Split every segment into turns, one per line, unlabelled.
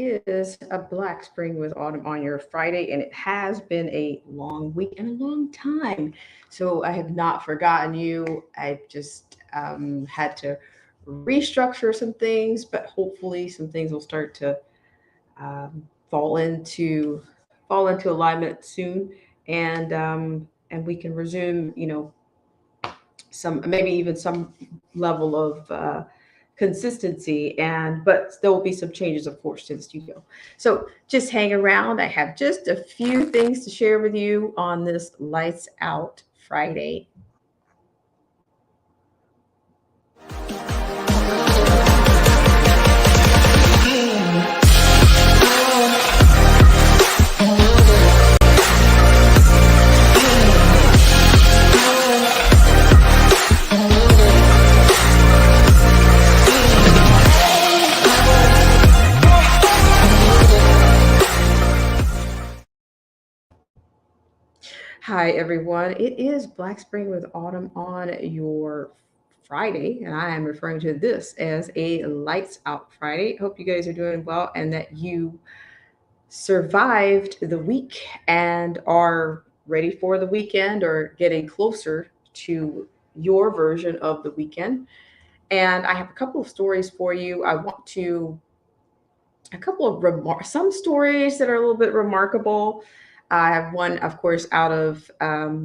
is a Black Spring with Autumn on your Friday, and it has been a long week and a long time. So I have not forgotten you. I just had to restructure some things, but hopefully some things will start to um, fall into fall into alignment soon, and we can resume, some maybe even some level of consistency, and but there will be some changes, of course, to the studio. So just hang around. I have just a few things to share with you on this Lights Out Friday. Hi, everyone. It is Black Spring with Autumn on your Friday, and I am referring to this as a Lights Out Friday. Hope you guys are doing well and that you survived the week and are ready for the weekend or getting closer to your version of the weekend. And I have a couple of stories for you. I want to a couple of some stories that are a little bit remarkable. I have one, of course, out of I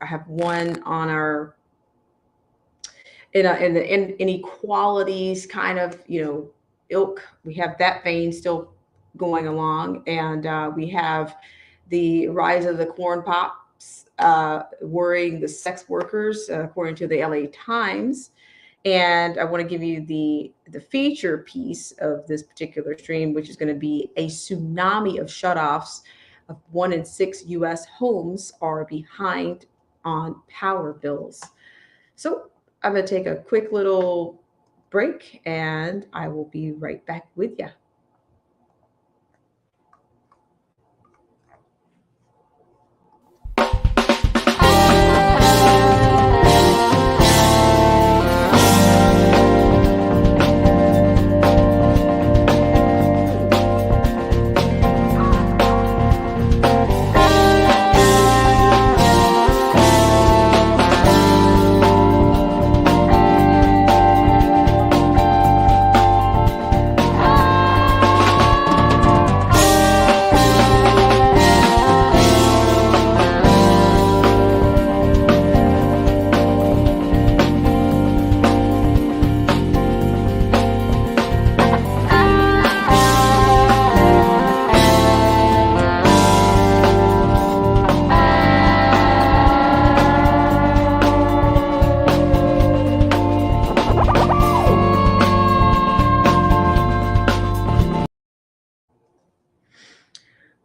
have one on our in the inequalities kind of, ilk. We have that vein still going along, and we have the rise of the corn pops worrying the sex workers, according to the LA Times. And I want to give you the feature piece of this particular stream, which is going to be a tsunami of shutoffs. Of 1 in 6 U.S. homes are behind on power bills. So I'm going to take a quick little break, and I will be right back with you.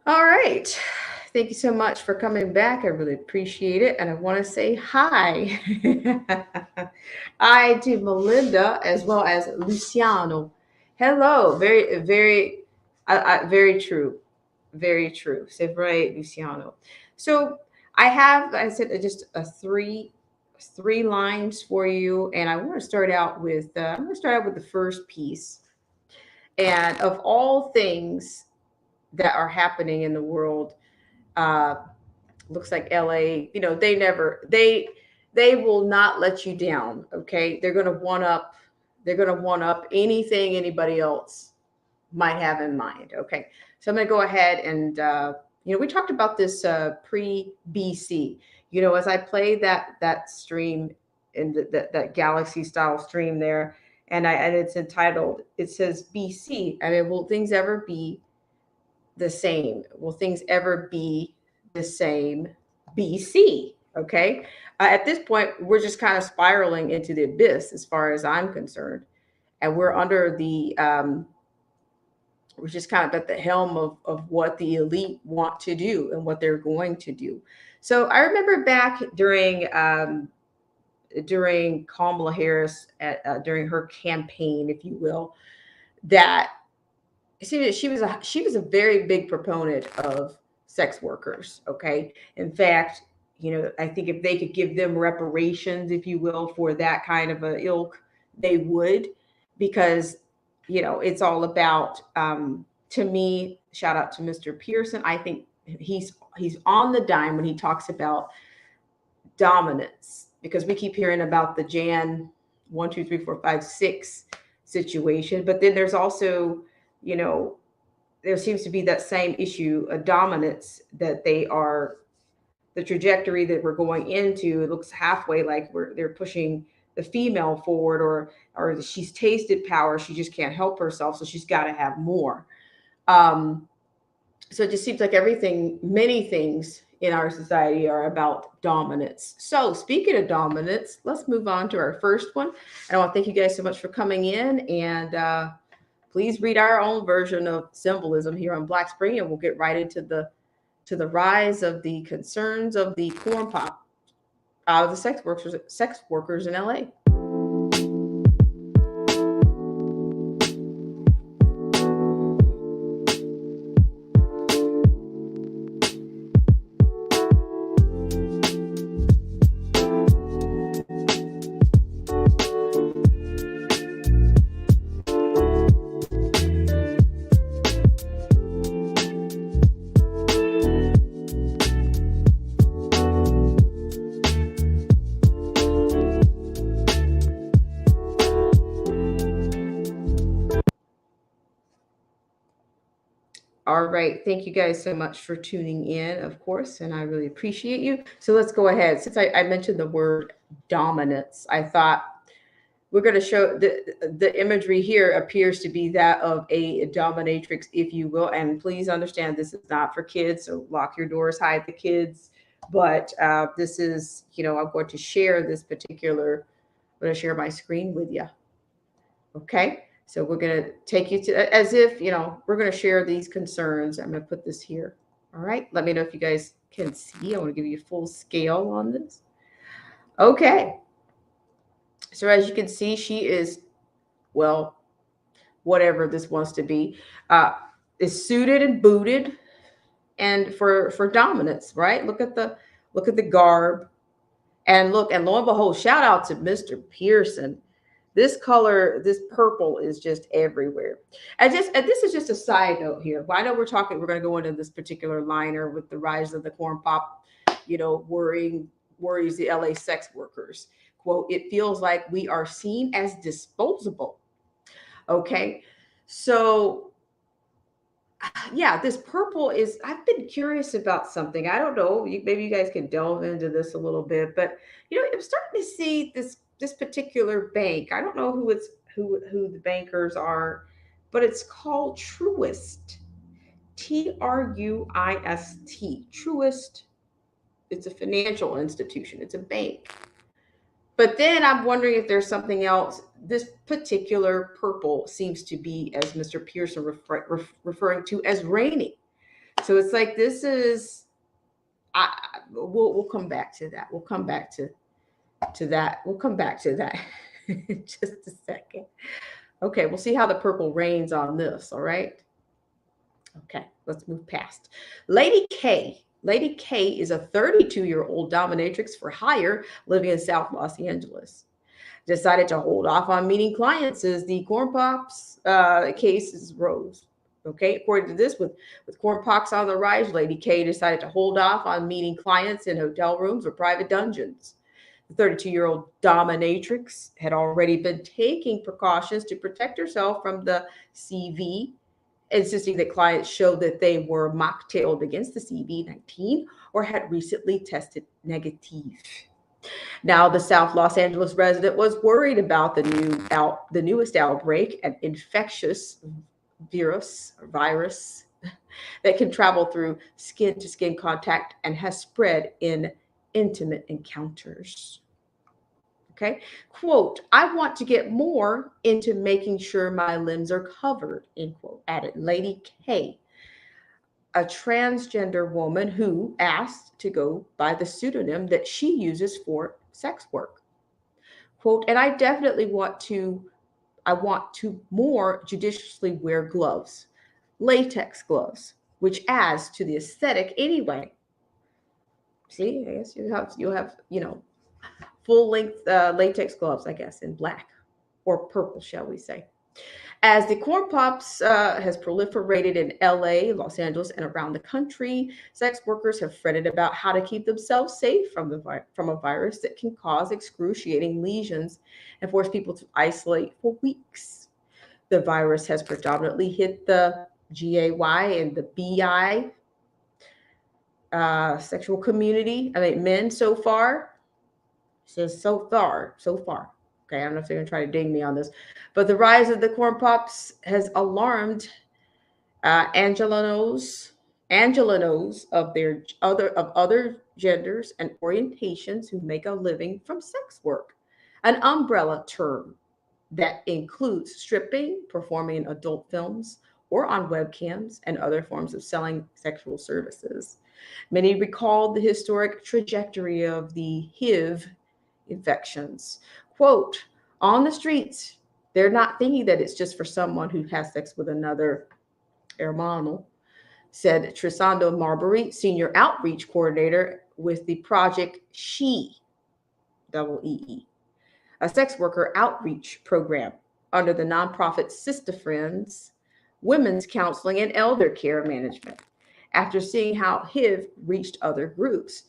All right. Thank you so much for coming back. I really appreciate it. And I want to say hi. Hi to Melinda as well as Luciano. Hello. Very true. Very true. C'est vrai, Luciano. So I have, I said, just three lines for you. And I want to start out with, I'm going to start out with the first piece. And of all things that are happening in the world, uh, looks like LA, they will not let you down. Okay. They're going to one up anything anybody else might have in mind. Okay. So I'm going to go ahead and, we talked about this pre BC, as I play that stream in that galaxy style stream there. And it's entitled, it says BC. I mean, will things ever be the same? Will things ever be the same BC? Okay. At this point, we're just kind of spiraling into the abyss as far as I'm concerned. And we're just kind of at the helm of what the elite want to do and what they're going to do. So I remember back during Kamala Harris, during her campaign, if you will, that she was a very big proponent of sex workers. Okay, in fact, I think if they could give them reparations, if you will, for that kind of a ilk, they would, because it's all about to me, shout out to Mr. Pearson. I think he's on the dime when he talks about dominance, because we keep hearing about the Jan 1, 2, 3, 4, 5, 6 situation, but then there's also, you know, there seems to be that same issue of dominance, that they are, the trajectory that we're going into, it looks halfway like they're pushing the female forward, or she's tasted power, she just can't help herself, so she's got to have more. um so it just seems like everything, many things in our society are about dominance. So speaking of dominance, let's move on to our first one. And I want to thank you guys so much for coming in, and please read our own version of symbolism here on Black Spring, and we'll get right into the rise of the concerns of the corn pop out of the sex workers in LA. All right. Thank you guys so much for tuning in, of course, and I really appreciate you. So let's go ahead. Since I mentioned the word dominance, I thought we're going to show the imagery here appears to be that of a dominatrix, if you will. And please understand, this is not for kids, so lock your doors, hide the kids. But this is, I'm going to share this particular, I'm going to share my screen with you. Okay. So we're going to take you to, as if, we're going to share these concerns. I'm going to put this here. All right. Let me know if you guys can see. I want to give you full scale on this. Okay. So as you can see, she is, well, whatever this wants to be, is suited and booted, and for dominance, right? Look at the garb, and lo and behold, shout out to Mr. Pearson. This color, this purple, is just everywhere. And this is just a side note here. Well, I know we're going to go into this particular liner with the rise of the corn pop, worries the LA sex workers. Quote, "It feels like we are seen as disposable." Okay. So yeah, this purple is, I've been curious about something. I don't know. Maybe you guys can delve into this a little bit, but I'm starting to see this particular bank. I don't know who the bankers are, but it's called Truist. Truist. Truist. It's a financial institution. It's a bank. But then I'm wondering if there's something else. This particular purple seems to be, as Mr. Pearson referring to, as raining. So it's like this is. We'll come back to that. We'll come back to that. We'll come back to that in just a second. Okay, we'll see how the purple rains on this. All right. Okay, let's move past. Lady K. Lady K is a 32-year-old dominatrix for hire living in South Los Angeles. Decided to hold off on meeting clients as the corn pops cases rose. Okay, according to this, with corn pox on the rise, Lady K decided to hold off on meeting clients in hotel rooms or private dungeons. The 32-year-old dominatrix had already been taking precautions to protect herself from the CV, insisting that clients show that they were mocktailed against the CV-19 or had recently tested negative. Now, the South Los Angeles resident was worried about the newest outbreak, an infectious virus that can travel through skin-to-skin contact and has spread in intimate encounters. Okay, quote, "I want to get more into making sure my limbs are covered," end quote, added Lady K, a transgender woman who asked to go by the pseudonym that she uses for sex work. Quote, "And I definitely want to more judiciously wear gloves, latex gloves, which adds to the aesthetic anyway." See, I guess you'll have full length latex gloves, I guess, in black or purple, shall we say. As the corn pops has proliferated in LA, Los Angeles, and around the country, sex workers have fretted about how to keep themselves safe from from a virus that can cause excruciating lesions and force people to isolate for weeks. The virus has predominantly hit the GAY and the BI sexual community. I mean, men so far. Says so far. Okay, I don't know if they're gonna try to ding me on this, but the rise of the corn pops has alarmed Angelenos, Angelenos of other genders and orientations who make a living from sex work, an umbrella term that includes stripping, performing in adult films, or on webcams and other forms of selling sexual services. Many recalled the historic trajectory of the HIV infections. Quote, on the streets, they're not thinking that it's just for someone who has sex with another hermano, said Trisando Marbury, senior outreach coordinator with the Project She, double EE, a sex worker outreach program under the nonprofit Sister Friends, Women's Counseling and Elder Care Management, after seeing how HIV reached other groups.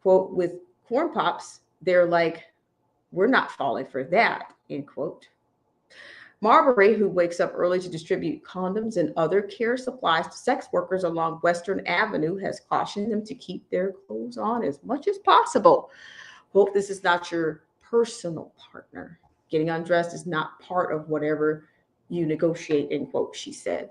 Quote, with corn pops, they're like, we're not falling for that, end quote. Marbury, who wakes up early to distribute condoms and other care supplies to sex workers along Western Avenue, has cautioned them to keep their clothes on as much as possible. Hope this is not your personal partner. Getting undressed is not part of whatever you negotiate, end quote, she said.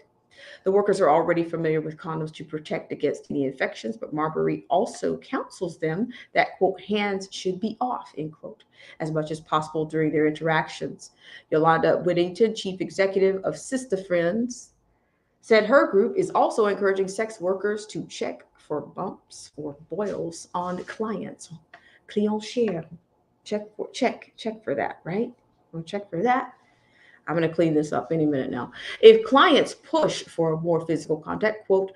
The workers are already familiar with condoms to protect against any infections, but Marbury also counsels them that, quote, hands should be off, end quote, as much as possible during their interactions. Yolanda Whittington, chief executive of Sister Friends, said her group is also encouraging sex workers to check for bumps or boils on clients. Client share. Check for that, right? We'll check for that. I'm going to clean this up any minute now. If clients push for more physical contact, quote,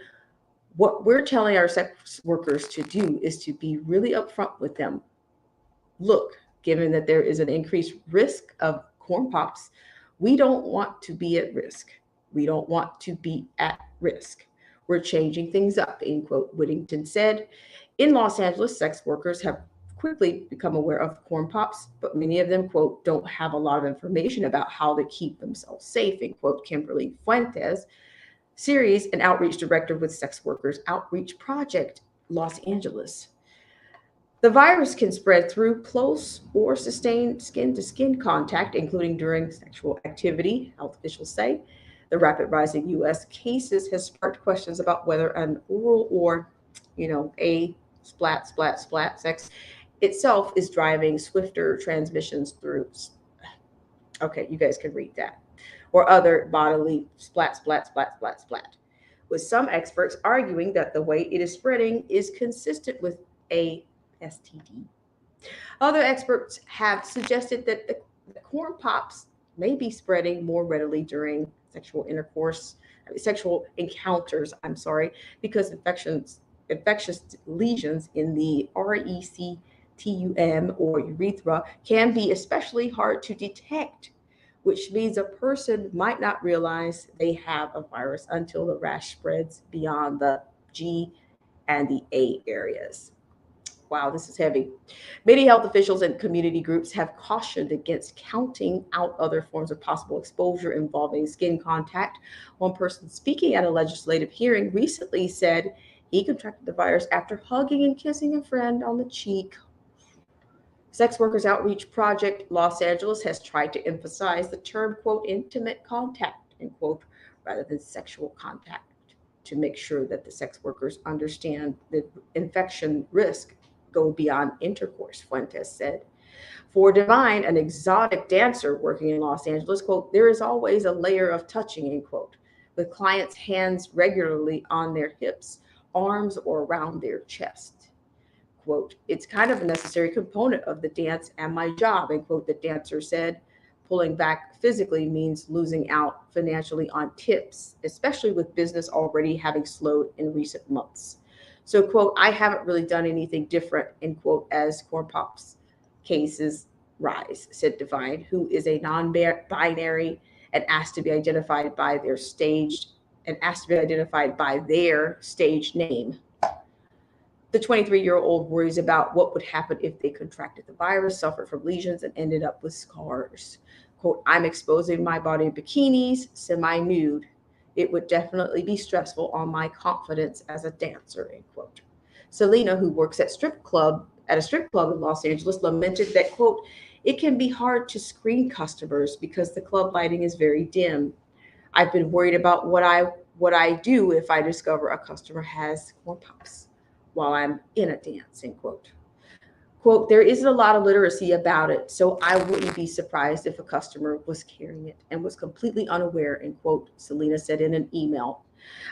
what we're telling our sex workers to do is to be really upfront with them. Look, given that there is an increased risk of corn pops, we don't want to be at risk. We don't want to be at risk. We're changing things up, end quote, Whittington said. In Los Angeles, sex workers have quickly become aware of corn pops, but many of them, quote, don't have a lot of information about how to keep themselves safe, end quote, Kimberly Fuentes, series and outreach director with Sex Workers Outreach Project, Los Angeles. The virus can spread through close or sustained skin to skin contact, including during sexual activity, health officials say. The rapid rise in U.S. cases has sparked questions about whether an oral or, a splat sex itself is driving swifter transmissions through. Okay, you guys can read that. Or other bodily splat, with some experts arguing that the way it is spreading is consistent with a STD. Other experts have suggested that the corn pops may be spreading more readily during sexual encounters, because infectious lesions in the RECTUM or urethra can be especially hard to detect, which means a person might not realize they have a virus until the rash spreads beyond the G and the A areas. Wow, this is heavy. Many health officials and community groups have cautioned against counting out other forms of possible exposure involving skin contact. One person speaking at a legislative hearing recently said he contracted the virus after hugging and kissing a friend on the cheek. Sex Workers Outreach Project Los Angeles has tried to emphasize the term, quote, intimate contact, end quote, rather than sexual contact to make sure that the sex workers understand the infection risk go beyond intercourse, Fuentes said. For Divine, an exotic dancer working in Los Angeles, quote, there is always a layer of touching, end quote, with clients' hands regularly on their hips, arms, or around their chest. Quote, it's kind of a necessary component of the dance and my job, end quote, the dancer said. Pulling back physically means losing out financially on tips, especially with business already having slowed in recent months. So, quote, I haven't really done anything different, end quote, as corn pops cases rise, said Divine, who is a non binary and asked to be identified by their stage name. The 23-year-old worries about what would happen if they contracted the virus, suffered from lesions, and ended up with scars. Quote, I'm exposing my body in bikinis, semi-nude. It would definitely be stressful on my confidence as a dancer, end quote. Selena, who works at a strip club in Los Angeles, lamented that, quote, it can be hard to screen customers because the club lighting is very dim. I've been worried about what I do if I discover a customer has corn pops while I'm in a dance, end quote. Quote, there isn't a lot of literacy about it, so I wouldn't be surprised if a customer was carrying it and was completely unaware, end quote, Selena said in an email.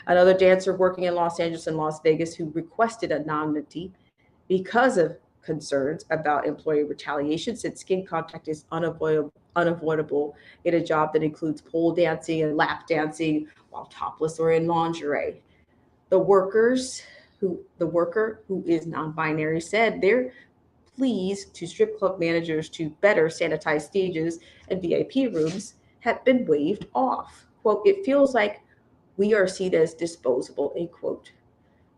Another dancer working in Los Angeles and Las Vegas who requested anonymity because of concerns about employee retaliation said skin contact is unavoidable in a job that includes pole dancing and lap dancing while topless or in lingerie. The worker who is non-binary said they're pleas to strip club managers to better sanitize stages and VIP rooms have been waved off. Quote, it feels like we are seen as disposable, end quote.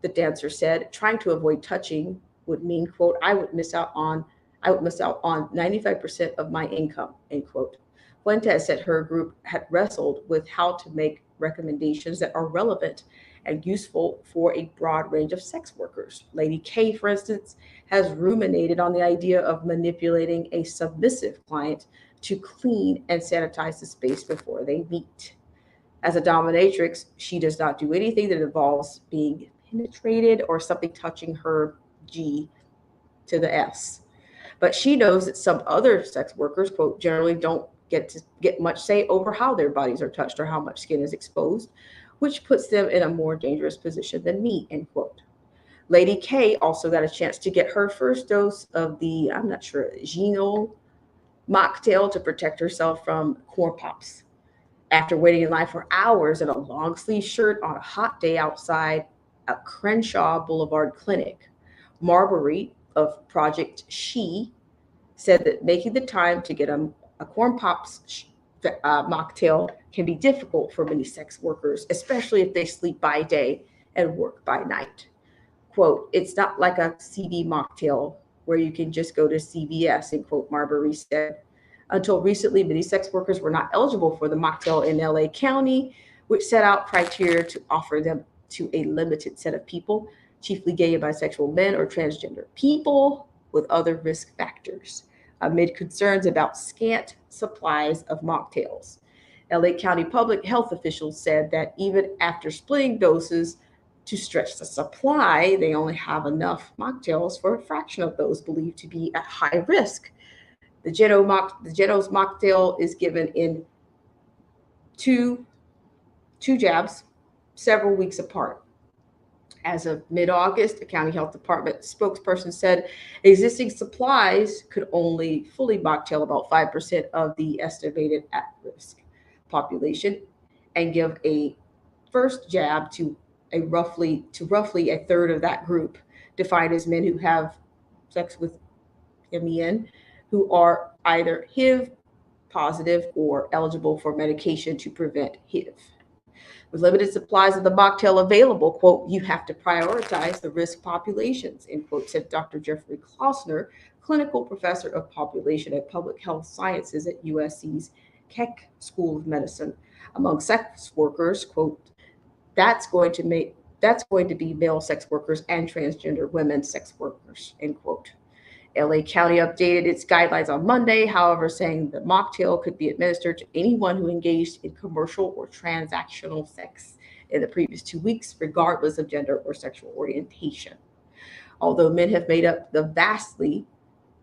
The dancer said, trying to avoid touching would mean, quote, I would miss out on 95% of my income, end quote. Fuentes said her group had wrestled with how to make recommendations that are relevant and useful for a broad range of sex workers. Lady K, for instance, has ruminated on the idea of manipulating a submissive client to clean and sanitize the space before they meet. As a dominatrix, she does not do anything that involves being penetrated or something touching her G to the S. But she knows that some other sex workers, quote, generally don't get much say over how their bodies are touched or how much skin is exposed, which puts them in a more dangerous position than me, end quote. Lady K also got a chance to get her first dose of the, I'm not sure, Gino mocktail to protect herself from corn pops. After waiting in line for hours in a long sleeve shirt on a hot day outside a Crenshaw Boulevard clinic, Marbury of Project She said that making the time to get a corn pops mocktail can be difficult for many sex workers, especially if they sleep by day and work by night. Quote, it's not like a CD mocktail where you can just go to CVS, end quote, Marbury said. Until recently, many sex workers were not eligible for the mocktail in LA County, which set out criteria to offer them to a limited set of people, chiefly gay and bisexual men or transgender people with other risk factors, amid concerns about scant supplies of mocktails. LA County public health officials said that even after splitting doses to stretch the supply, they only have enough mocktails for a fraction of those believed to be at high risk. The Geno's mocktail is given in two jabs, several weeks apart. As of mid-August, a county health department spokesperson said existing supplies could only fully mocktail about 5% of the estimated at-risk population and give a first jab to roughly a third of that group, defined as men who have sex with men who are either HIV positive or eligible for medication to prevent HIV. With limited supplies of the mocktail available, quote, you have to prioritize the risk populations, end quote, said Dr. Jeffrey Klausner, clinical professor of population and public health sciences at USC's Keck School of Medicine. Among sex workers, quote, that's going to be male sex workers and transgender women sex workers, end quote. LA County updated its guidelines on Monday, however, saying the mocktail could be administered to anyone who engaged in commercial or transactional sex in the previous 2 weeks, regardless of gender or sexual orientation. Although men have made up the vast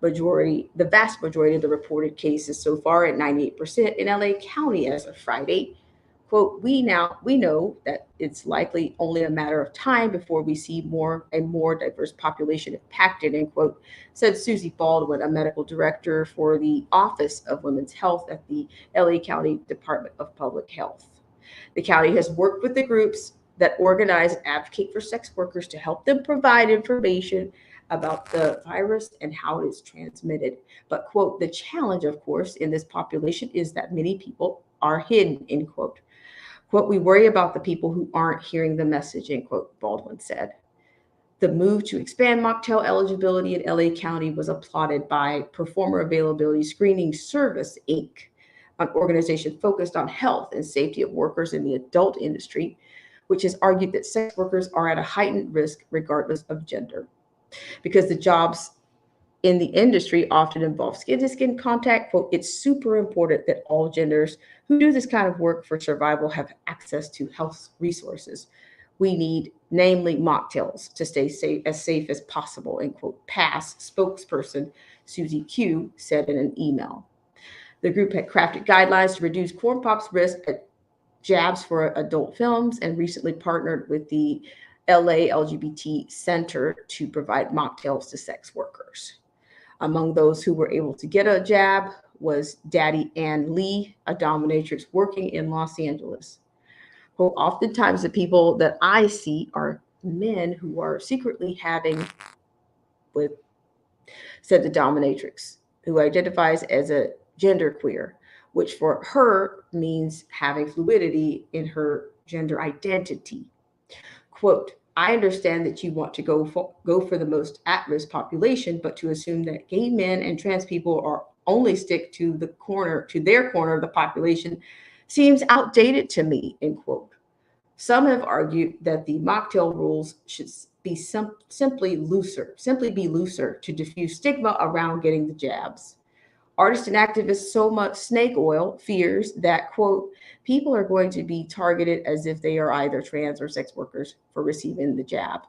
majority of the reported cases so far at 98% in LA County as of Friday, quote, we know that it's likely only a matter of time before we see a more diverse population impacted, end quote, said Susie Baldwin, a medical director for the Office of Women's Health at the LA County Department of Public Health. The county has worked with the groups that organize and advocate for sex workers to help them provide information about the virus and how it is transmitted. But, quote, the challenge, of course, in this population is that many people are hidden, end quote. Quote, we worry about the people who aren't hearing the message, end quote, Baldwin said. The move to expand mocktail eligibility in LA County was applauded by Performer Availability Screening Service, Inc., an organization focused on health and safety of workers in the adult industry, which has argued that sex workers are at a heightened risk regardless of gender. Because the jobs in the industry often involve skin-to-skin contact, quote, it's super important that all genders who do this kind of work for survival have access to health resources. We need, namely, mocktails to stay safe as possible, end quote, PASS spokesperson Susie Q said in an email. The group had crafted guidelines to reduce corn pop's risk at jabs for adult films and recently partnered with the LA LGBT Center to provide mocktails to sex workers. Among those who were able to get a jab was Daddy Ann Lee, a dominatrix working in Los Angeles. Well, oftentimes the people that I see are men who are secretly having with, said the dominatrix, who identifies as a genderqueer, which for her means having fluidity in her gender identity. Quote, I understand that you want to go for the most at-risk population, but to assume that gay men and trans people are only stick to their corner of the population seems outdated to me, end quote. Some have argued that the mocktail rules should be simply be looser to diffuse stigma around getting the jabs. Artist and activist Soma Snake Oil fears that, quote, people are going to be targeted as if they are either trans or sex workers for receiving the jab,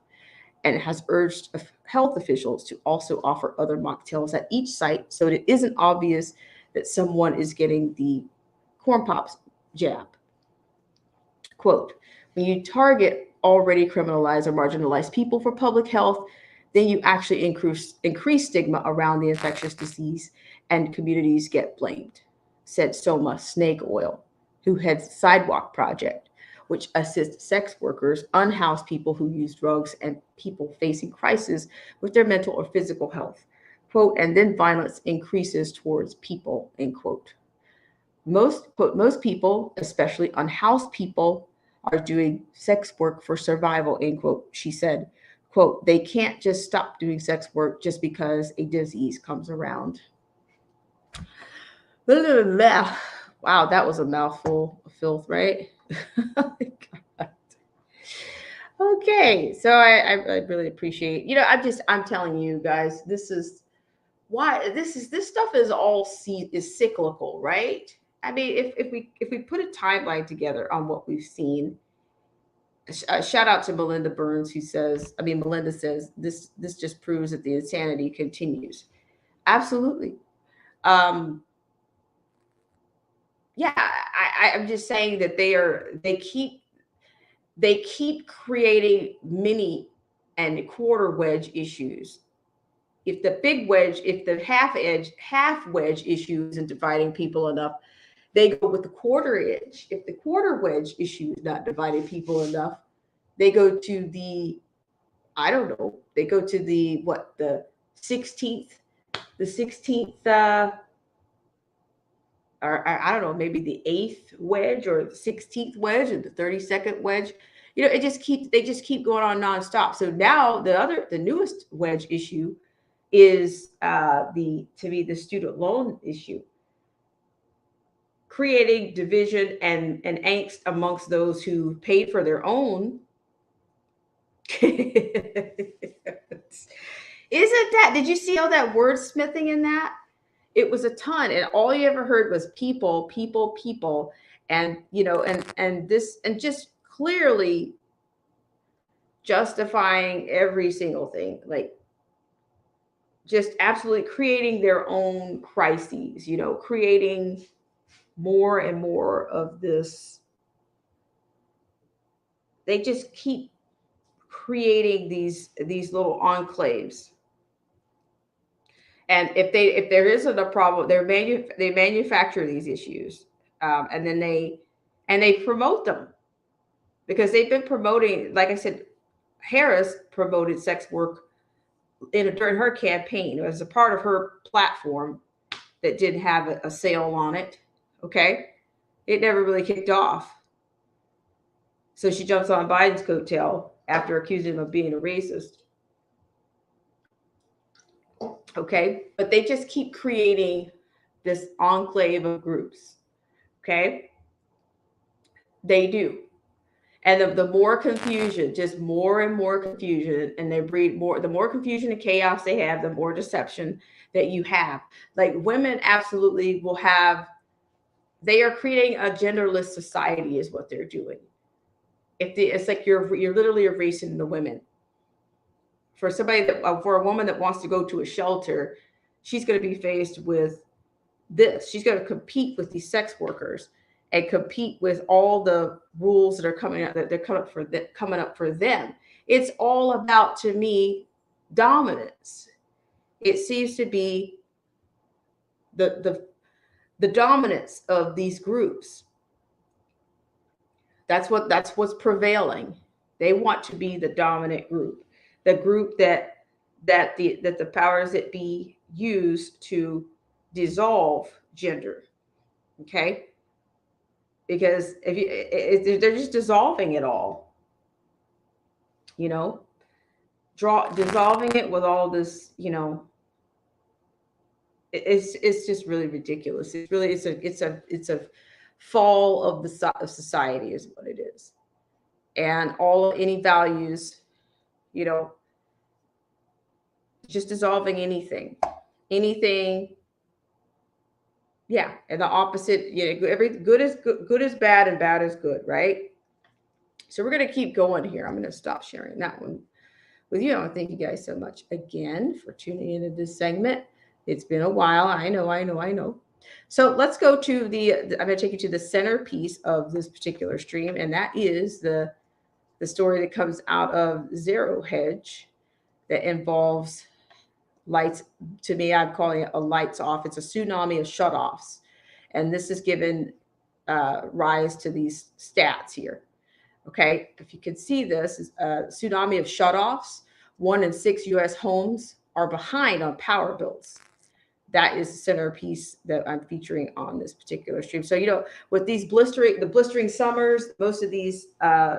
and has urged health officials to also offer other mocktails at each site so it isn't obvious that someone is getting the corn pops jab. Quote, when you target already criminalized or marginalized people for public health, then you actually increase stigma around the infectious disease and communities get blamed, said Soma Snake Oil, who heads Sidewalk Project, which assists sex workers, unhoused people who use drugs, and people facing crisis with their mental or physical health. Quote, and then violence increases towards people, end quote. Most people, especially unhoused people, are doing sex work for survival, end quote, she said. Quote, they can't just stop doing sex work just because a disease comes around. Wow, that was a mouthful of filth, right? Okay, so I really appreciate, I'm telling you guys, this is why this stuff is all is cyclical, right? I mean, if we put a timeline together on what we've seen, shout out to Melinda Burns, who says, Melinda says this just proves that the insanity continues. Absolutely. Yeah, I'm just saying that they keep creating mini and quarter wedge issues. If the half wedge issue isn't dividing people enough, they go with the quarter edge. If the quarter wedge issue is not dividing people enough, they go to the, I don't know, they go to the 16th, or I don't know, maybe the 8th wedge or the 16th wedge or the 32nd wedge. They just keep going on nonstop. So now the newest wedge issue is the student loan issue, creating division and angst amongst those who paid for their own. Did you see all that wordsmithing in that? It was a ton, and all you ever heard was people, and and just clearly justifying every single thing, like just absolutely creating their own crises, creating more and more of this. They just keep creating these little enclaves. And if there isn't a problem, they manufacture these issues, and then they promote them, because they've been promoting. Like I said, Harris promoted sex work during her campaign. It was a part of her platform that didn't have a sale on it. Okay, It never really kicked off. So she jumps on Biden's coattail after accusing him of being a racist. Okay. But they just keep creating this enclave of groups. Okay. They do. And the more confusion, just more and more confusion, and they breed more, the more confusion and chaos they have, the more deception that you have. Like women absolutely will have, they are creating a genderless society is what they're doing. It's like you're literally erasing the women. For somebody that, for a woman that wants to go to a shelter, she's going to be faced with this. She's going to compete with these sex workers and compete with all the rules that are coming up, that they're coming up for them. It's all about, to me, dominance. It seems to be the dominance of these groups. That's what's prevailing. They want to be the dominant group, the group that the powers that be use to dissolve gender. Okay, because they're just dissolving it all, you know, dissolving it with all this, it's just really ridiculous. It's a fall of of society is what it is, and any values, you know, just dissolving anything. Yeah, and the opposite. Every good is bad, and bad is good, right? So we're going to keep going here. I'm going to stop sharing that one with you. I want to thank you guys so much again for tuning into this segment. It's been a while. I know. So let's go to I'm going to take you to the centerpiece of this particular stream, and that is the story that comes out of Zero Hedge that involves lights. To me, I'm calling it a lights off. It's a tsunami of shutoffs, and this has given rise to these stats here. Okay, if you can see this, is a tsunami of shutoffs. 1 in 6 U.S. homes are behind on power bills. That is the centerpiece that I'm featuring on this particular stream. So, with these blistering summers, most of these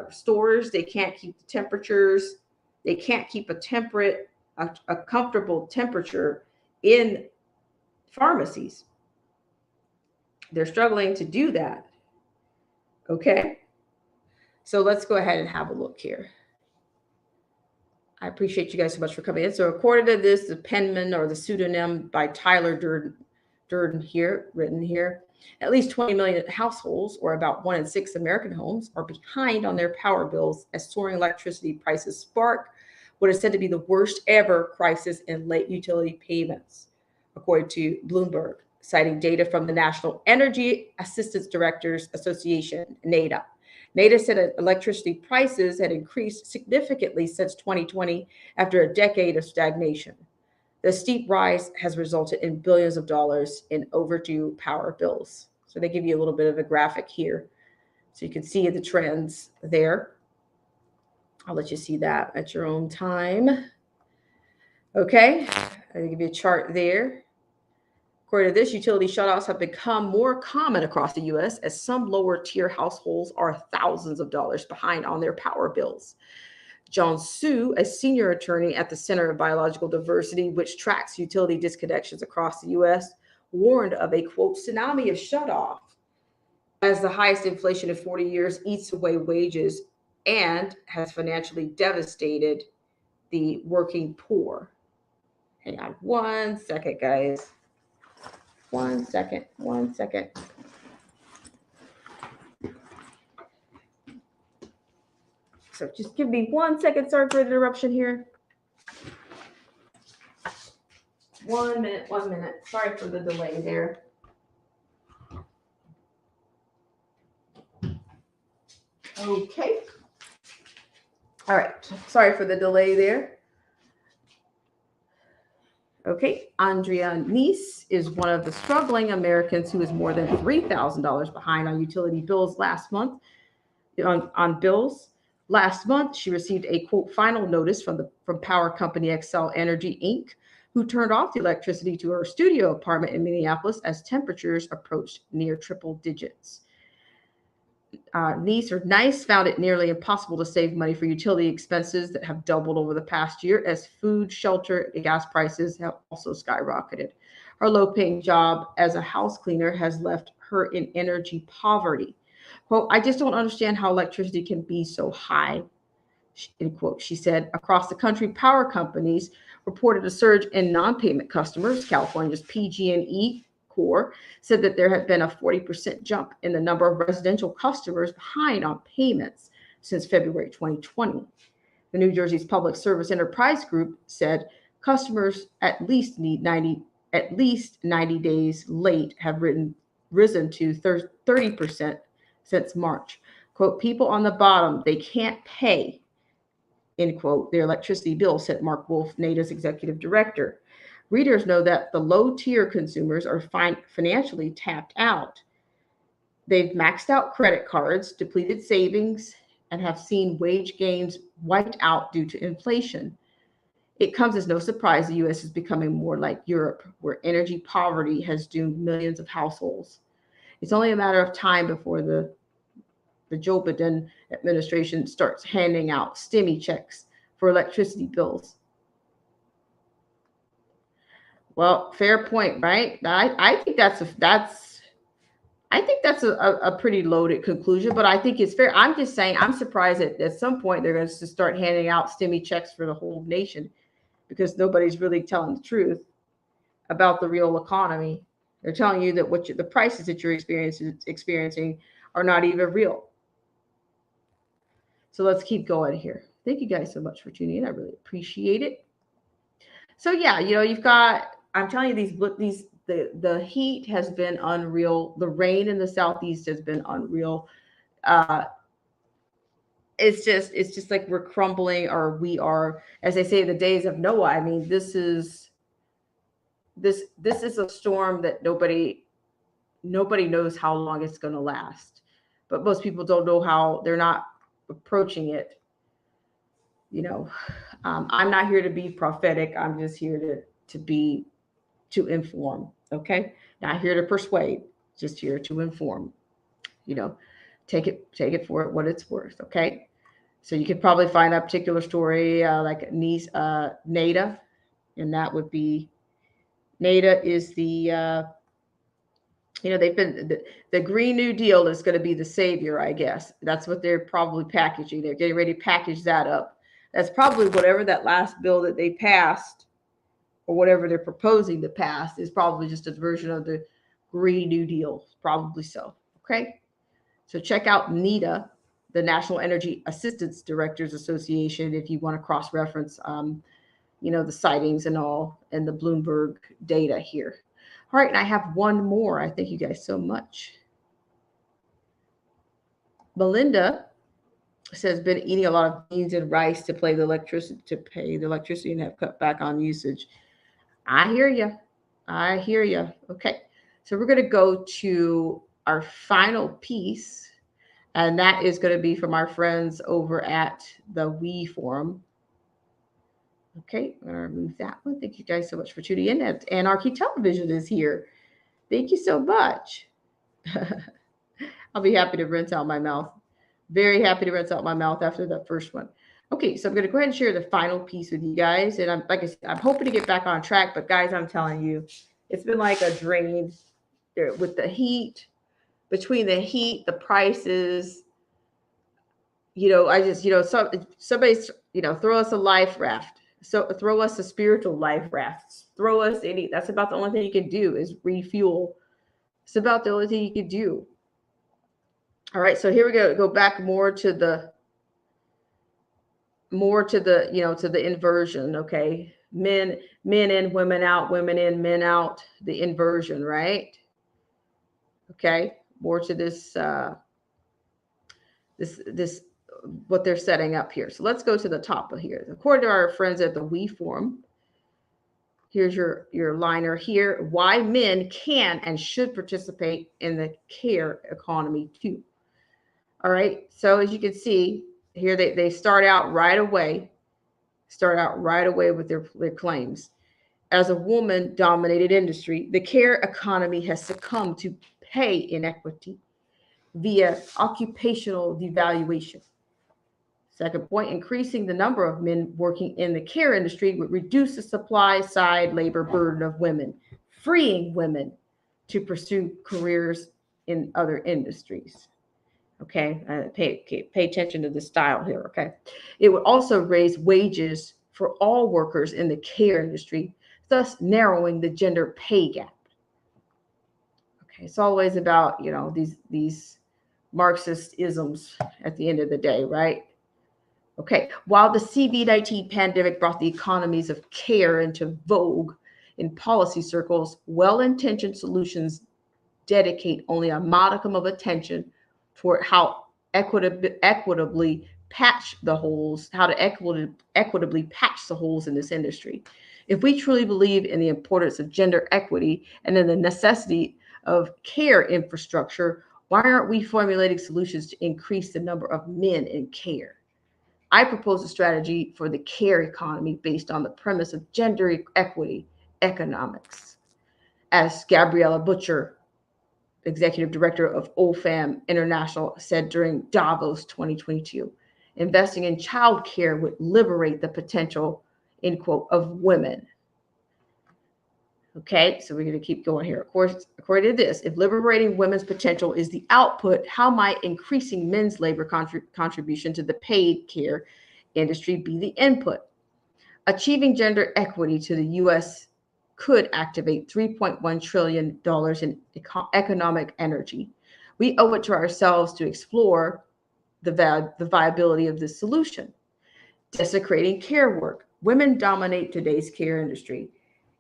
stores, they can't keep the temperatures. They can't keep a comfortable temperature in pharmacies. They're struggling to do that. Okay. So let's go ahead and have a look here. I appreciate you guys so much for coming in. So according to this, the penman or the pseudonym by Tyler Durden here, written here, at least 20 million households, or about 1 in 6 American homes, are behind on their power bills as soaring electricity prices spark what is said to be the worst ever crisis in late utility payments, according to Bloomberg, citing data from the National Energy Assistance Directors Association, NEDA. NEDA said that electricity prices had increased significantly since 2020 after a decade of stagnation. The steep rise has resulted in billions of dollars in overdue power bills. So they give you a little bit of a graphic here, so you can see the trends there. I'll let you see that at your own time. Okay, I'll give you a chart there. According to this, utility shutoffs have become more common across the U.S. as some lower tier households are thousands of dollars behind on their power bills. John Su, a senior attorney at the Center of Biological Diversity, which tracks utility disconnections across the U.S., warned of a, quote, tsunami of shutoff as the highest inflation in 40 years eats away wages and has financially devastated the working poor. Hang on 1 second, guys. 1 second. So just give me 1 second. Sorry for the interruption here. 1 minute. Sorry for the delay there. Okay. All right. Sorry for the delay there. Okay. Andrea Neese is one of the struggling Americans who is more than $3,000 behind on utility bills last month. On bills. Last month, she received a, quote, final notice from power company Xcel Energy, Inc., who turned off the electricity to her studio apartment in Minneapolis as temperatures approached near triple digits. NICE found it nearly impossible to save money for utility expenses that have doubled over the past year as food, shelter, and gas prices have also skyrocketed. Her low-paying job as a house cleaner has left her in energy poverty. Quote, I just don't understand how electricity can be so high, end quote. She said across the country, power companies reported a surge in non-payment customers. California's PG&E Corps said that there had been a 40% jump in the number of residential customers behind on payments since February 2020. The New Jersey's Public Service Enterprise Group said customers at least 90 days late have risen to 30% since March. Quote, people on the bottom, they can't pay, end quote, their electricity bill, said Mark Wolf, NADA's executive director. Readers know that the low-tier consumers are financially tapped out. They've maxed out credit cards, depleted savings, and have seen wage gains wiped out due to inflation. It comes as no surprise the U.S. is becoming more like Europe, where energy poverty has doomed millions of households. It's only a matter of time before the Joe Biden administration starts handing out stimmy checks for electricity bills. Well, fair point, right? I think that's a pretty loaded conclusion, but I think it's fair. I'm just saying I'm surprised that at some point they're going to start handing out stimmy checks for the whole nation because nobody's really telling the truth about the real economy. They're telling you that the prices that you're experiencing are not even real. So let's keep going here. Thank you guys so much for tuning in. I really appreciate it. So yeah, you've got, I'm telling you, the heat has been unreal. The rain in the southeast has been unreal. It's just like we're crumbling, or we are, as they say, the days of Noah. I mean, this is a storm that nobody knows how long it's going to last. But most people don't know how they're not approaching it. I'm not here to be prophetic. I'm just here to inform. Okay, not here to persuade. Just here to inform. Take it for what it's worth. Okay, so you could probably find a particular story like NADA, and that would be NADA is the they've been the Green New Deal is going to be the savior, I guess. That's what they're probably packaging. They're getting ready to package that up. That's probably whatever that last bill that they passed, or whatever they're proposing to pass, is probably just a version of the Green New Deal. Probably so. Okay. So check out NEDA, the National Energy Assistance Directors Association, if you want to cross-reference, the sightings and all, and the Bloomberg data here. All right, and I have one more. I thank you guys so much. Melinda says been eating a lot of beans and rice to pay the electricity and have cut back on usage. I hear you. Okay, so we're going to go to our final piece, and that is going to be from our friends over at the We Forum. Okay, I'm going to remove that one. Thank you guys so much for tuning in. Anarchy Television is here. Thank you so much. I'll be happy to rinse out my mouth. Very happy to rinse out my mouth after that first one. Okay, so I'm going to go ahead and share the final piece with you guys. And like I said, I'm hoping to get back on track. But guys, I'm telling you, it's been like a drain with the heat, between the heat, the prices. I just, somebody's, throw us a life raft. So throw us a spiritual life raft. Throw us any. That's about the only thing you can do is refuel. It's about the only thing you can do. All right, so here we go back more to the to the inversion. Okay, men in, women out, women in, men out, the inversion, right? Okay, more to this this what they're setting up here. So let's go to the top of here. According to our friends at the We Forum, here's your liner here: why men can and should participate in the care economy too. All right, so as you can see here, they start out right away with their claims. As a woman-dominated industry, the care economy has succumbed to pay inequity. via occupational devaluation. Second point, increasing the number of men working in the care industry would reduce the supply side labor burden of women, freeing women to pursue careers in other industries. Okay, pay attention to the style here. Okay, it would also raise wages for all workers in the care industry, thus narrowing the gender pay gap. Okay, it's always about these Marxist isms at the end of the day, right? Okay, while the COVID-19 pandemic brought the economies of care into vogue in policy circles, well-intentioned solutions dedicate only a modicum of attention toward how equitably patch the holes, how to equitably patch the holes in this industry. If we truly believe in the importance of gender equity and in the necessity of care infrastructure, why aren't we formulating solutions to increase the number of men in care? I propose a strategy for the care economy based on the premise of gender equity economics. As Gabriella Butcher, executive director of OFAM International, said during Davos 2022, investing in childcare would liberate the potential, end quote, of women. Okay, so we're going to keep going here. Of course, according to this, if liberating women's potential is the output, how might increasing men's labor contribution to the paid care industry be the input? Achieving gender equity to the U.S. could activate $3.1 trillion in economic energy. We owe it to ourselves to explore the viability of this solution. Desecrating care work. Women dominate today's care industry.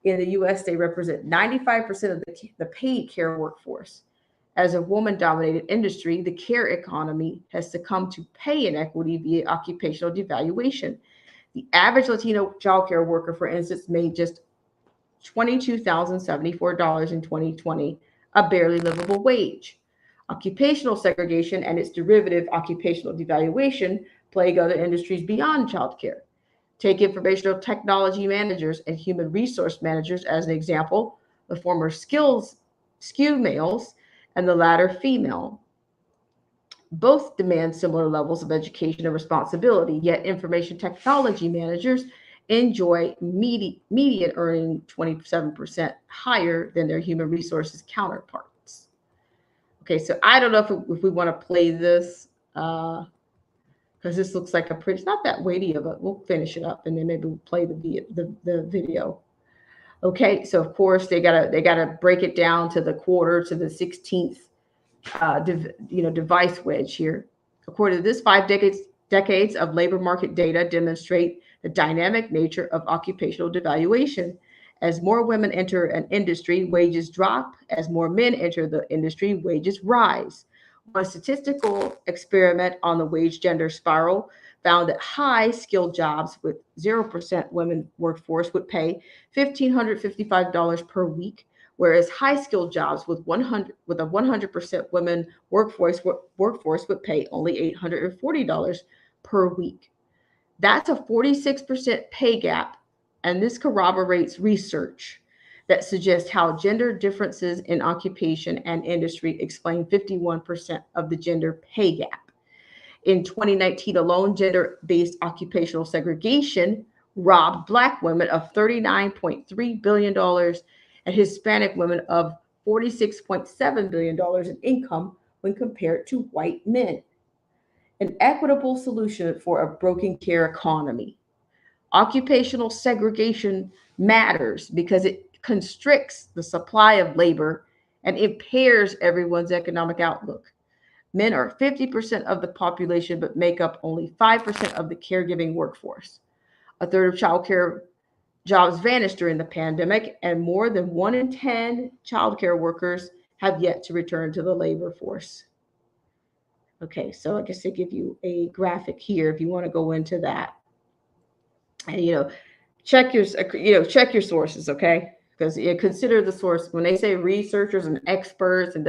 In the U.S., they represent 95% of the paid care workforce. As a woman-dominated industry, the care economy has succumbed to pay inequity via occupational devaluation. The average Latino childcare worker, for instance, made just $22,074 in 2020, a barely livable wage. Occupational segregation and its derivative, occupational devaluation, plague other industries beyond childcare. Take informational technology managers and human resource managers as an example, the former skew males and the latter female. Both demand similar levels of education and responsibility, yet information technology managers enjoy median earning 27% higher than their human resources counterparts. Okay, so I don't know if we want to play this, because this looks like it's not that weighty of it. We'll finish it up and then maybe we'll play the video. Okay, so of course they gotta break it down to the quarter to the 16th device wedge here. According to this, 5 decades of labor market data demonstrate the dynamic nature of occupational devaluation. As more women enter an industry, wages drop. As more men enter the industry, wages rise. One statistical experiment on the wage gender spiral found that high skilled jobs with 0% women workforce would pay $1,555 per week, whereas high skilled jobs with a 100% women workforce would pay only $840 per week. That's a 46% pay gap, and this corroborates research that suggests how gender differences in occupation and industry explain 51% of the gender pay gap. In 2019 alone, gender-based occupational segregation robbed Black women of $39.3 billion and Hispanic women of $46.7 billion in income when compared to white men. An equitable solution for a broken care economy. Occupational segregation matters because it constricts the supply of labor and impairs everyone's economic outlook. Men are 50% of the population, but make up only 5% of the caregiving workforce. A third of childcare jobs vanished during the pandemic, and more than 1 in 10 childcare workers have yet to return to the labor force. Okay, so I guess they give you a graphic here if you want to go into that. And check your sources, okay? Because consider the source when they say researchers and experts and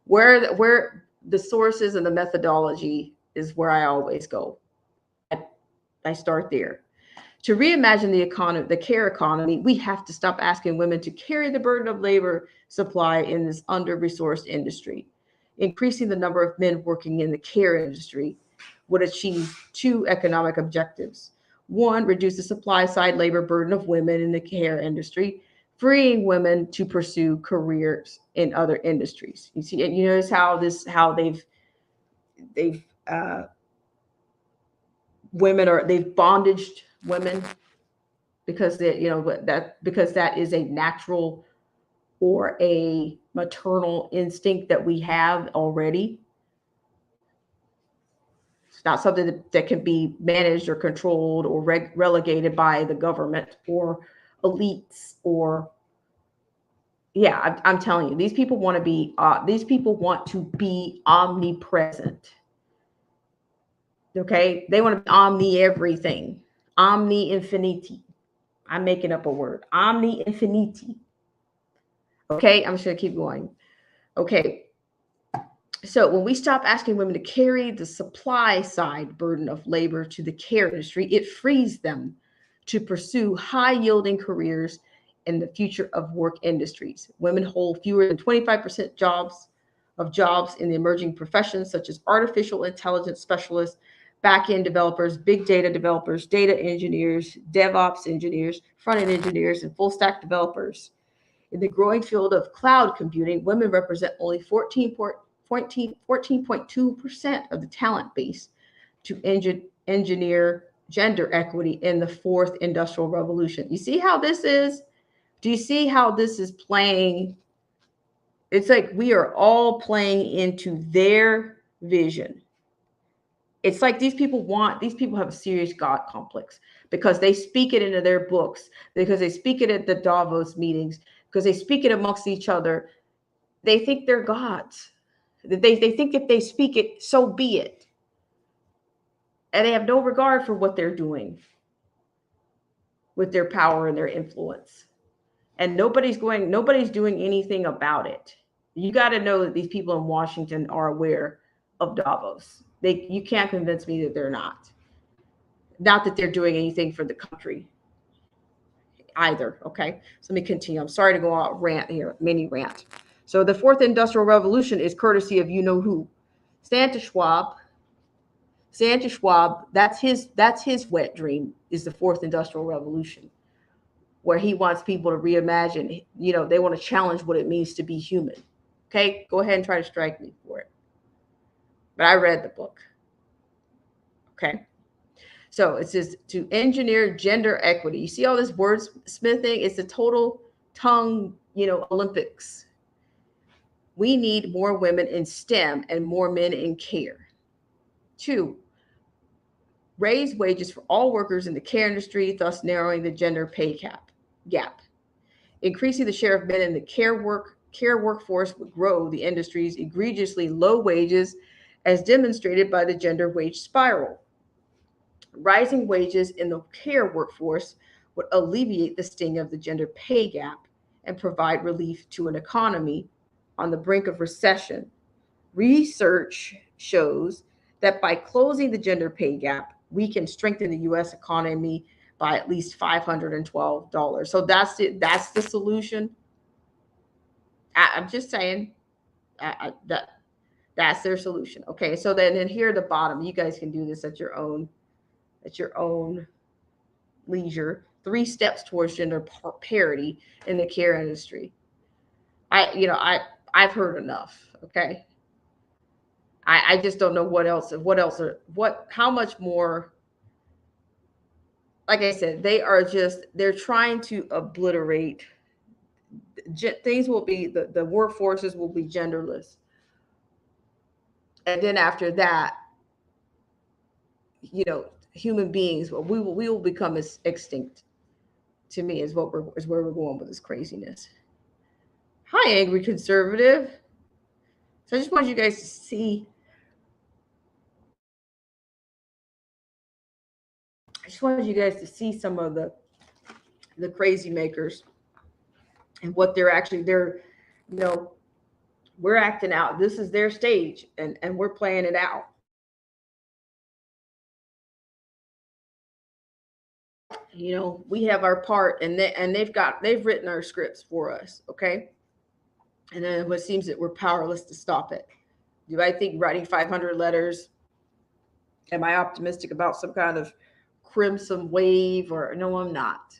where the sources and the methodology is where I always go. I start there. To reimagine the care economy, we have to stop asking women to carry the burden of labor supply in this under-resourced industry. Increasing the number of men working in the care industry would achieve two economic objectives. One, reduce the supply side labor burden of women in the care industry, freeing women to pursue careers in other industries. You see, and you notice how they've they've bondaged women because that is a natural or a maternal instinct that we have already. It's not something that can be managed or controlled or relegated by the government or elites or yeah. I'm telling you, these people want to be omnipresent. Okay, they want to be omni everything, omni infinity. I'm making up a word, omni infinity. Okay, I'm just gonna keep going. Okay, so when we stop asking women to carry the supply side burden of labor to the care industry, it frees them to pursue high yielding careers in the future of work industries. Women hold fewer than 25% jobs in the emerging professions such as artificial intelligence specialists, back-end developers, big data developers, data engineers, DevOps engineers, front-end engineers, and full stack developers. In the growing field of cloud computing, women represent only 14.2% of the talent base to engineer gender equity in the fourth industrial revolution. You see how this is? Do you see how this is playing? It's like we are all playing into their vision. It's like these people have a serious God complex because they speak it into their books, because they speak it at the Davos meetings, because they speak it amongst each other. They think they're gods. They think if they speak it, so be it. And they have no regard for what they're doing with their power and their influence. And nobody's doing anything about it. You got to know that these people in Washington are aware of Davos. You can't convince me that they're not. Not that they're doing anything for the country either. Okay, so let me continue. I'm sorry to go out rant here, mini rant. So the fourth industrial revolution is courtesy of you know who, Santa Schwab. That's his wet dream, is the fourth industrial revolution, where he wants people to reimagine. They want to challenge what it means to be human. Okay, go ahead and try to strike me for it. But I read the book. Okay. So it says to engineer gender equity. You see all this wordsmithing? It's a total tongue, Olympics. We need more women in STEM and more men in care. 2, raise wages for all workers in the care industry, thus narrowing the gender pay gap. Increasing the share of men in the care workforce would grow the industry's egregiously low wages, as demonstrated by the gender wage spiral. Rising wages in the care workforce would alleviate the sting of the gender pay gap and provide relief to an economy on the brink of recession. Research shows that by closing the gender pay gap, we can strengthen the U.S. economy by at least $512. So that's it. That's the solution. I'm just saying that's their solution. Okay, so then here at the bottom, you guys can do this at your own leisure. 3 steps towards gender parity in the care industry. I've heard enough. Okay. I just don't know how much more. Like I said, they're trying to obliterate things. Will be the workforces will be genderless. And then after that, human beings, we will become extinct. To me, is where we're going with this craziness. Hi, angry conservative. So I just want you guys to see. I just wanted you guys to see some of the crazy makers and what they're we're acting out. This is their stage, and we're playing it out. We have our part, and they've written our scripts for us. Okay. And then it seems that we're powerless to stop it. Do I think writing 500 letters? Am I optimistic about some kind of crimson wave? Or no, I'm not.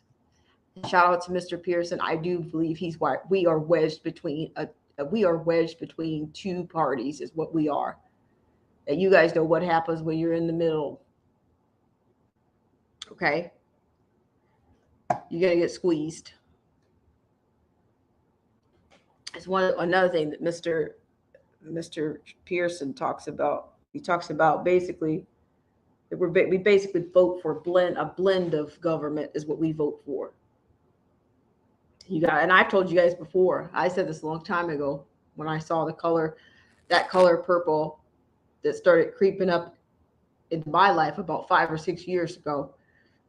Shout out to Mr. Pearson. I do believe he's why we are wedged between two parties is what we are. And you guys know what happens when you're in the middle. Okay? You're gonna get squeezed. It's another thing that Mr. Pearson talks about. He talks about basically that we basically vote for a blend of government is what we vote for. You got, and I've told you guys before. I said this a long time ago when I saw that color purple that started creeping up into my life about 5 or 6 years ago.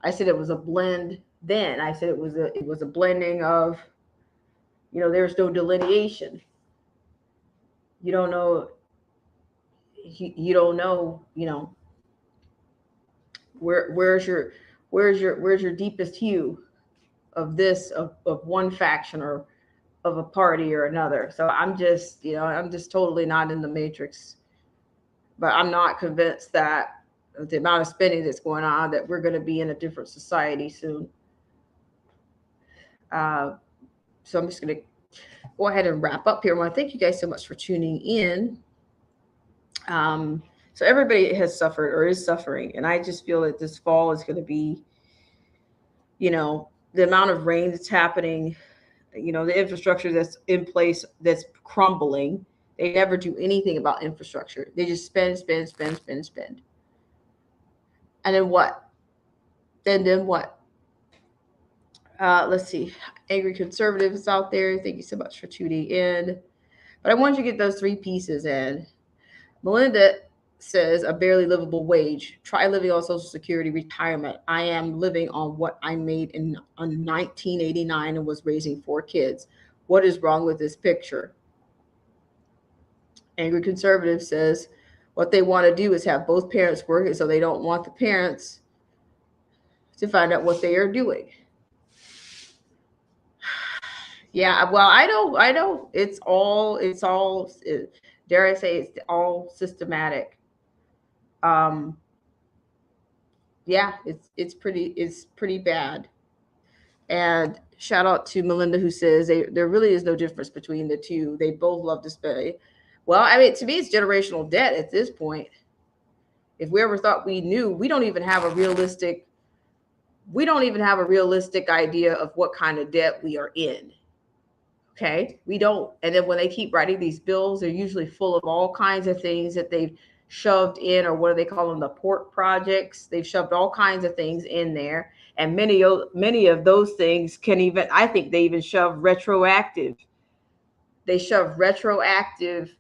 I said it was a blend. Then I said it was a blending of, there's no delineation. You don't know. You don't know. Where's your deepest hue of this of one faction or of a party or another. So I'm just totally not in the matrix. But I'm not convinced that the amount of spending that's going on that we're going to be in a different society soon. So I'm just going to go ahead and wrap up here. I want to thank you guys so much for tuning in. So everybody has suffered or is suffering, and I just feel that this fall is going to be, the amount of rain that's happening, the infrastructure that's in place that's crumbling. They never do anything about infrastructure. They just spend. And then what? Then what? Let's see. Angry conservatives out there, thank you so much for tuning in. But I want you to get those three pieces in. Melinda says a barely livable wage. Try living on Social Security retirement. I am living on what I made in 1989 and was raising 4 kids. What is wrong with this picture? Angry conservative says what they want to do is have both parents working, so they don't want the parents to find out what they are doing. Yeah, well, I don't. It's all. Dare I say, it's all systematic. Yeah, it's pretty bad. And shout out to Melinda who says there really is no difference between the two. They both love to spend. Well, I mean, to me, it's generational debt at this point. If we ever thought we knew, we don't even have a realistic idea of what kind of debt we are in. Okay, we don't. And then when they keep writing these bills, they're usually full of all kinds of things that they've shoved in, or what do they call them, the port projects. They've shoved all kinds of things in there, and many of those things can even, I think they even shove retroactive. They shove retroactive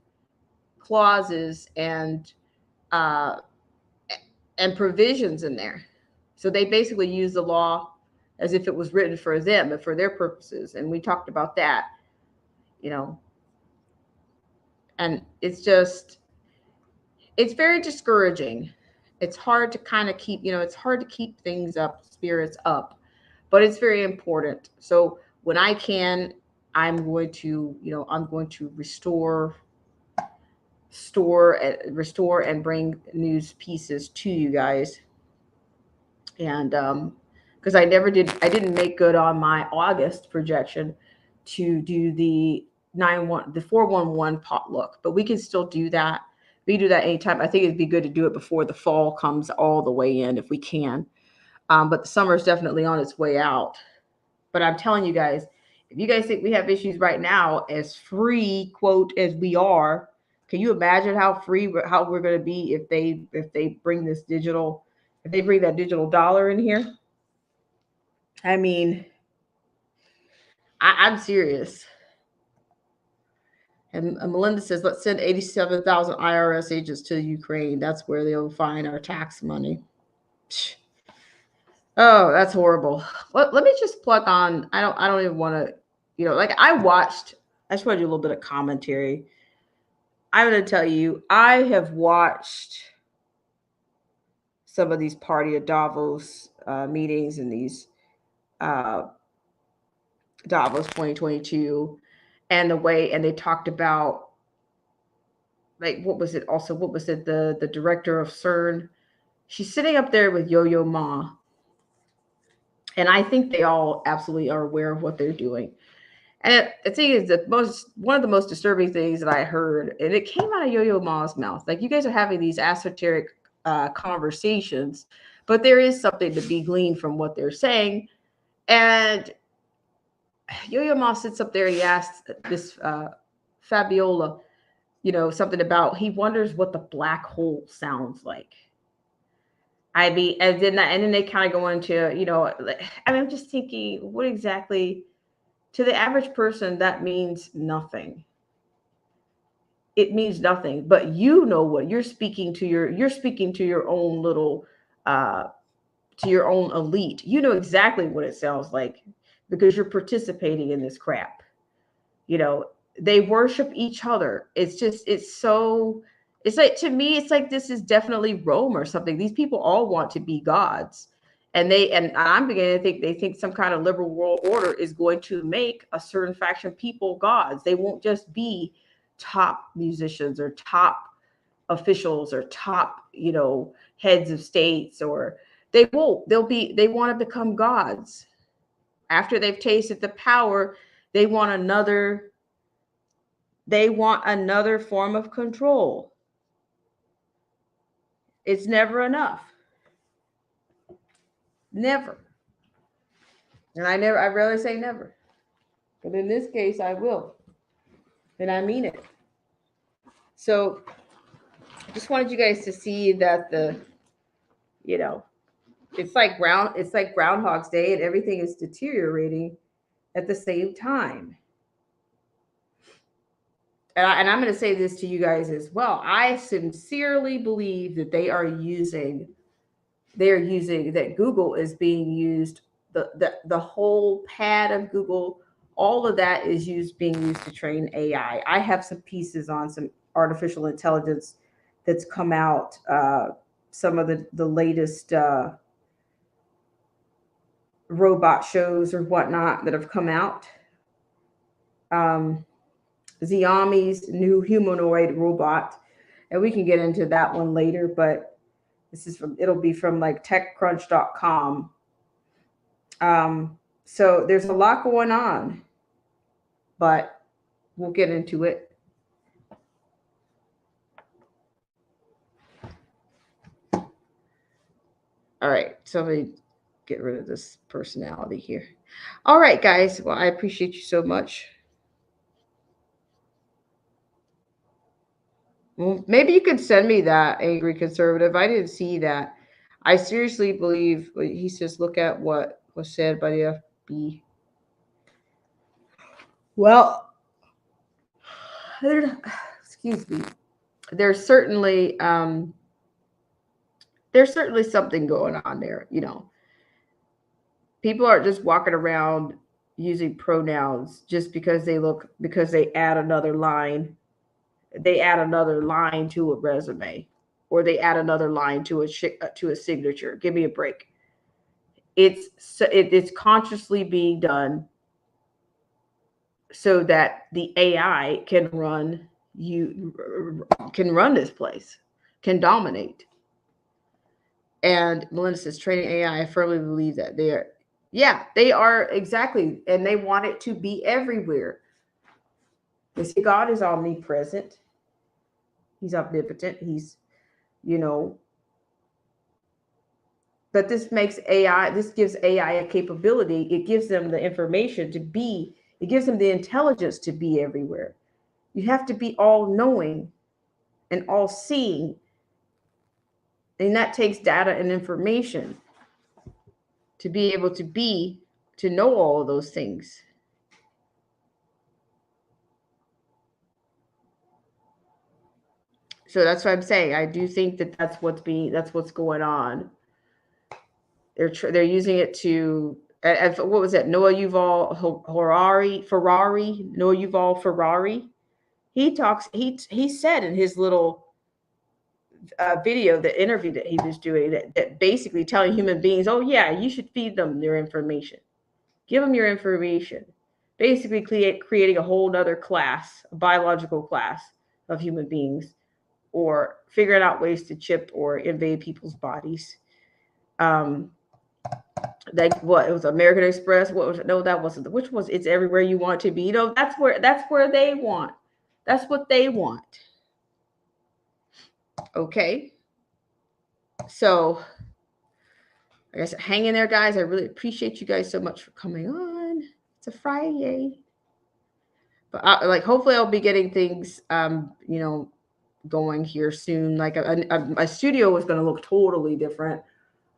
clauses and provisions in there. So they basically use the law as if it was written for them and for their purposes. And we talked about that. And it's very discouraging. It's hard to kind of keep, it's hard to keep things up, spirits up, but it's very important. So when I can, I'm going to restore and bring news pieces to you guys. And because I didn't make good on my August projection to do the 411 potluck, but we can still do that. We can do that anytime. I think it'd be good to do it before the fall comes all the way in if we can. But the summer is definitely on its way out. But I'm telling you guys, if you guys think we have issues right now, as free, quote, as we are, can you imagine how we're going to be if they bring that digital dollar in here? I mean, I'm serious. And Melinda says, let's send 87,000 IRS agents to Ukraine. That's where they'll find our tax money. Oh, that's horrible. Let me just plug on. I don't even want to, like I just want to do a little bit of commentary. I'm going to tell you, I have watched some of these Party of Davos meetings and these Davos 2022 and they talked about like, what was it? Also, what was it? The director of CERN. She's sitting up there with Yo-Yo Ma, and I think they all absolutely are aware of what they're doing. And the thing is, one of the most disturbing things that I heard, and it came out of Yo-Yo Ma's mouth. Like, you guys are having these esoteric conversations, but there is something to be gleaned from what they're saying. And Yo-Yo Ma sits up there and he asks this Fabiola, something about he wonders what the black hole sounds like. I mean, and then they kind of go into, I mean, I'm just thinking, what exactly, to the average person, that means nothing. It means nothing, but you know what you're speaking to your own little, uh, to your own elite. You know exactly what it sounds like because you're participating in this crap. You know, they worship each other. It's like, to me, it's like this is definitely Rome or something. These people all want to be gods. And I'm beginning to think they think some kind of liberal world order is going to make a certain faction of people gods. They won't just be top musicians or top officials or top, heads of states, or they want to become gods. After they've tasted the power, they want another form of control. It's never enough. Never. And I rarely say never. But in this case, I will. And I mean it. So I just wanted you guys to see that it's like Groundhog's Day, and everything is deteriorating at the same time. And I'm going to say this to you guys as well. I sincerely believe that they're using that Google is being used, the whole pad of Google, all of that is being used to train AI. I have some pieces on some artificial intelligence that's come out, some of the latest robot shows or whatnot that have come out. Xiaomi's new humanoid robot, and we can get into that one later, but it'll be from like techcrunch.com. So there's a lot going on, but we'll get into it. All right, so let me get rid of this personality here. All right, guys. Well, I appreciate you so much. Well, maybe you could send me that, Angry Conservative. I didn't see that. I seriously believe he says, look at what was said by the FB. Well, excuse me. There's certainly something going on there. People aren't just walking around using pronouns just because they add another line. They add another line to a resume, or they add another line to a signature. Give me a break. It's consciously being done so that the AI can run this place, can dominate. And Melinda says, training AI, I firmly believe that they are exactly, and they want it to be everywhere. They say God is omnipresent. He's omnipotent. He's, but this gives AI a capability. It gives them the information it gives them the intelligence to be everywhere. You have to be all knowing and all seeing. And that takes data and information to be able to know all of those things. So that's what I'm saying. I do think that that's what's going on. They're using it to, what was that? Noah Yuval Ferrari. He said in his little video, the interview that he was doing, that basically telling human beings, oh yeah, you should feed them your information. Give them your information. Basically creating a whole other class, a biological class of human beings or figuring out ways to chip or invade people's bodies. Like what? It was American Express. What was it? No, that wasn't. Which was? It's everywhere you want to be. You know, that's where they want. That's what they want. Okay. So, I guess hang in there, guys. I really appreciate you guys so much for coming on. It's a Friday, but like hopefully I'll be getting things, going here soon. Like my studio is going to look totally different.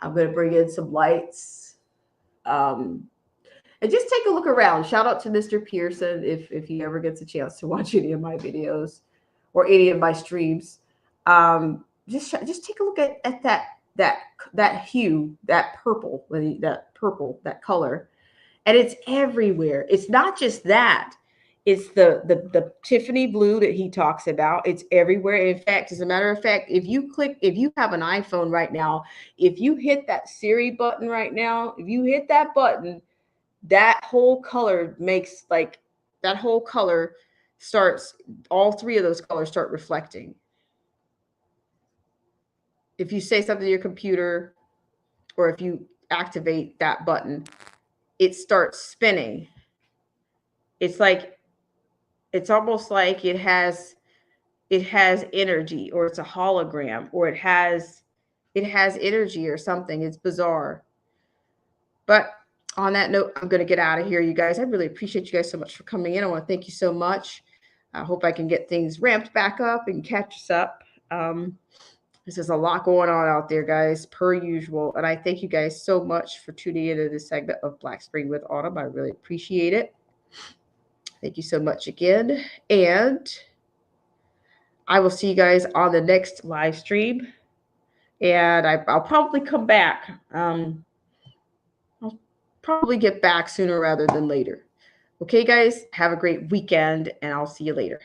I'm going to bring in some lights. And just take a look around. Shout out to Mr. Pearson if he ever gets a chance to watch any of my videos or any of my streams. Just take a look at that hue, that purple, that color, and it's everywhere. It's not just that. It's the Tiffany blue that he talks about. It's everywhere. In fact, as a matter of fact, if you have an iPhone right now, if you hit that Siri button right now, if you hit that button, that whole color starts, all three of those colors start reflecting. If you say something to your computer, or if you activate that button, it starts spinning. It's almost like it has energy, or it's a hologram, or it has energy or something. It's bizarre. But on that note, I'm going to get out of here, you guys. I really appreciate you guys so much for coming in. I want to thank you so much. I hope I can get things ramped back up and catch us up. This is a lot going on out there, guys, per usual. And I thank you guys so much for tuning into this segment of Black Spring with Autumn. I really appreciate it. Thank you so much again. And I will see you guys on the next live stream. And I'll probably come back. I'll probably get back sooner rather than later. Okay, guys, have a great weekend, and I'll see you later.